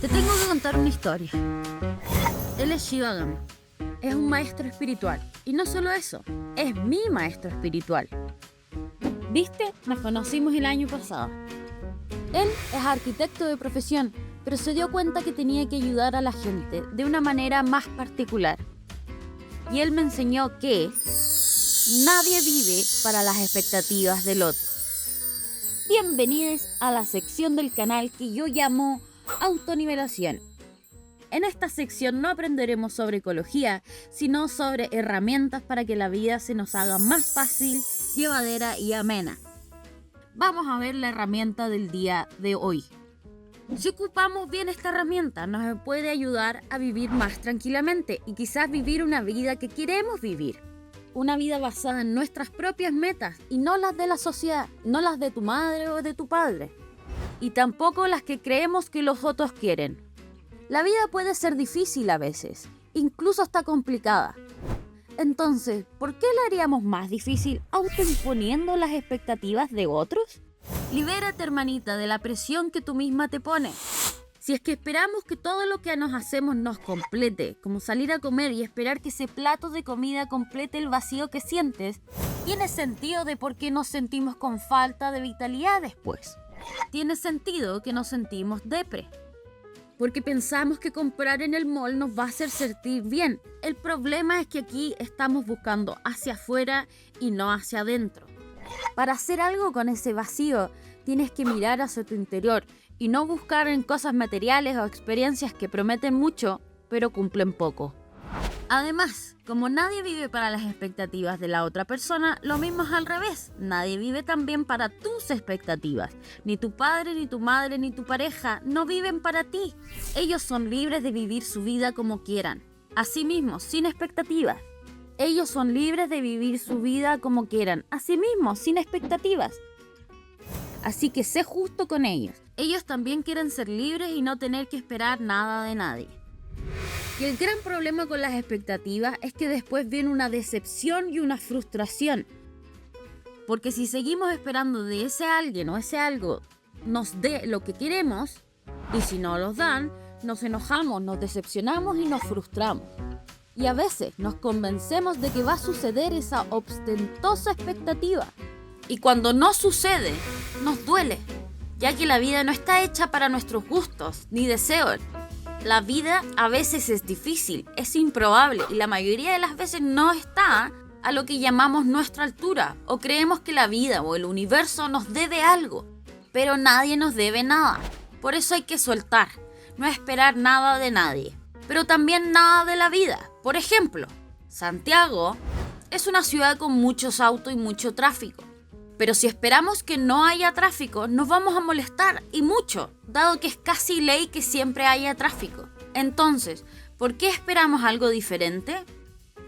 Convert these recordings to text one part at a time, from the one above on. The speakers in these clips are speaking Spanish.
Te tengo que contar una historia. Él es Shiva Gama. Es un maestro espiritual. Y no solo eso, es mi maestro espiritual. ¿Viste? Nos conocimos el año pasado. Él es arquitecto de profesión, pero se dio cuenta que tenía que ayudar a la gente de una manera más particular. Y él me enseñó que nadie vive para las expectativas del otro. Bienvenidos a la sección del canal que yo llamo autonivelación. En esta sección no aprenderemos sobre ecología, sino sobre herramientas para que la vida se nos haga más fácil, llevadera y amena. Vamos a ver la herramienta del día de hoy. Si ocupamos bien esta herramienta, nos puede ayudar a vivir más tranquilamente y quizás vivir una vida que queremos vivir. Una vida basada en nuestras propias metas y no las de la sociedad, no las de tu madre o de tu padre. Y tampoco las que creemos que los otros quieren. La vida puede ser difícil a veces, incluso hasta complicada. Entonces, ¿por qué la haríamos más difícil autoimponiendo las expectativas de otros? Libérate, hermanita, de la presión que tú misma te pones. Si es que esperamos que todo lo que nos hacemos nos complete, como salir a comer y esperar que ese plato de comida complete el vacío que sientes, tiene sentido de por qué nos sentimos con falta de vitalidad después. Tiene sentido que nos sentimos depre. Porque pensamos que comprar en el mall nos va a hacer sentir bien. El problema es que aquí estamos buscando hacia afuera y no hacia adentro. Para hacer algo con ese vacío, tienes que mirar hacia tu interior y no buscar en cosas materiales o experiencias que prometen mucho, pero cumplen poco. Además, como nadie vive para las expectativas de la otra persona, lo mismo es al revés. Nadie vive también para tus expectativas. Ni tu padre, ni tu madre, ni tu pareja no viven para ti. Ellos son libres de vivir su vida como quieran. Así mismo, sin expectativas. Ellos son libres de vivir su vida como quieran. Así mismo, sin expectativas. Así que sé justo con ellos. Ellos también quieren ser libres y no tener que esperar nada de nadie. Y el gran problema con las expectativas es que después viene una decepción y una frustración. Porque si seguimos esperando de ese alguien o ese algo nos dé lo que queremos, y si no los dan, nos enojamos, nos decepcionamos y nos frustramos. Y a veces nos convencemos de que va a suceder esa ostentosa expectativa. Y cuando no sucede, nos duele, ya que la vida no está hecha para nuestros gustos ni deseos. La vida a veces es difícil, es improbable y la mayoría de las veces no está a lo que llamamos nuestra altura o creemos que la vida o el universo nos debe algo, pero nadie nos debe nada. Por eso hay que soltar, no esperar nada de nadie, pero también nada de la vida. Por ejemplo, Santiago es una ciudad con muchos autos y mucho tráfico. Pero si esperamos que no haya tráfico, nos vamos a molestar y mucho, dado que es casi ley que siempre haya tráfico. Entonces, ¿por qué esperamos algo diferente?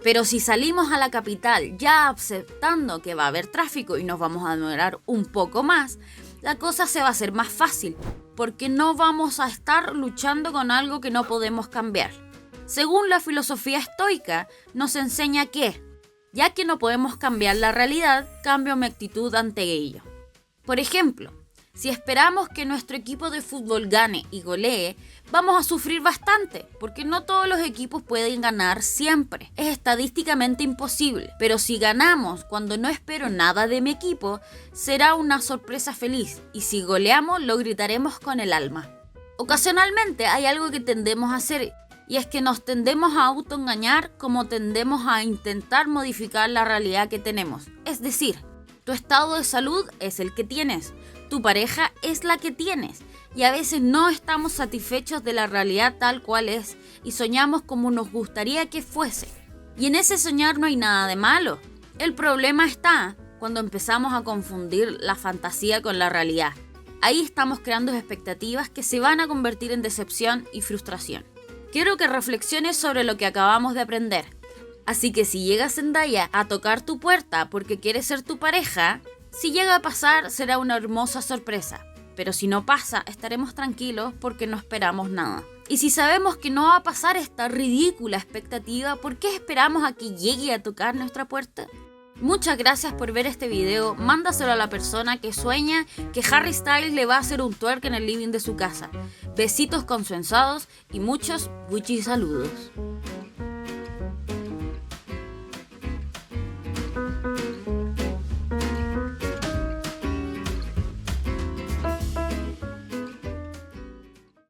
Pero si salimos a la capital ya aceptando que va a haber tráfico y nos vamos a demorar un poco más, la cosa se va a hacer más fácil, porque no vamos a estar luchando con algo que no podemos cambiar. Según la filosofía estoica, nos enseña que ya que no podemos cambiar la realidad, cambio mi actitud ante ello. Por ejemplo, si esperamos que nuestro equipo de fútbol gane y golee, vamos a sufrir bastante, porque no todos los equipos pueden ganar siempre. Es estadísticamente imposible, pero si ganamos cuando no espero nada de mi equipo, será una sorpresa feliz, y si goleamos, lo gritaremos con el alma. Ocasionalmente hay algo que tendemos a hacer, y es que nos tendemos a autoengañar como tendemos a intentar modificar la realidad que tenemos. Es decir, tu estado de salud es el que tienes, tu pareja es la que tienes, y a veces no estamos satisfechos de la realidad tal cual es, y soñamos como nos gustaría que fuese. Y en ese soñar no hay nada de malo. El problema está cuando empezamos a confundir la fantasía con la realidad. Ahí estamos creando expectativas que se van a convertir en decepción y frustración. Quiero que reflexiones sobre lo que acabamos de aprender. Así que si llega Zendaya a tocar tu puerta porque quiere ser tu pareja, si llega a pasar será una hermosa sorpresa. Pero si no pasa, estaremos tranquilos porque no esperamos nada. Y si sabemos que no va a pasar esta ridícula expectativa, ¿por qué esperamos a que llegue a tocar nuestra puerta? Muchas gracias por ver este video, mándaselo a la persona que sueña que Harry Styles le va a hacer un twerk en el living de su casa. Besitos consensuados y muchos Gucci saludos.